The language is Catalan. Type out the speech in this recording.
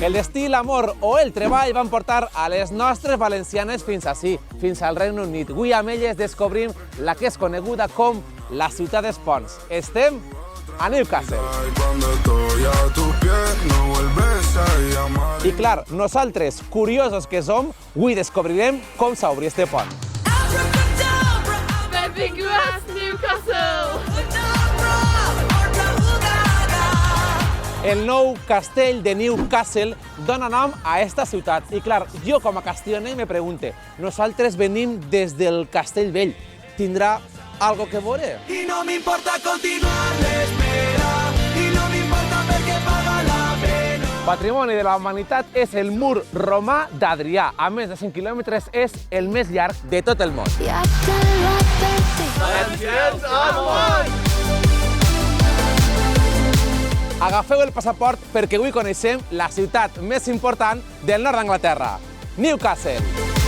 El destí, l'amor o el treball van portar a les nostres valencianes fins ací, fins al Regne Unit. Avui amb elles descobrim la que és coneguda com la ciutat dels ponts. Estem a Newcastle. I clar, nosaltres, curiosos que som, avui descobrirem com s'obri este pont. Benvinguts, Newcastle! El nou castell de Newcastle dona nom a esta ciutat. I clar, jo com a castilloner me pregunte, nosaltres venim des del Castell Vell, tindrà algo que veure? I no m'importa continuar l'espera, i no m'importa perquè paga la pena. Patrimoni de la Humanitat és el mur romà d'Adrià. A més de 5 quilòmetres és el més llarg de tot el món. Valencians al món! Agafeu el passaport perquè avui coneixem la ciutat més important del nord d'Anglaterra, Newcastle.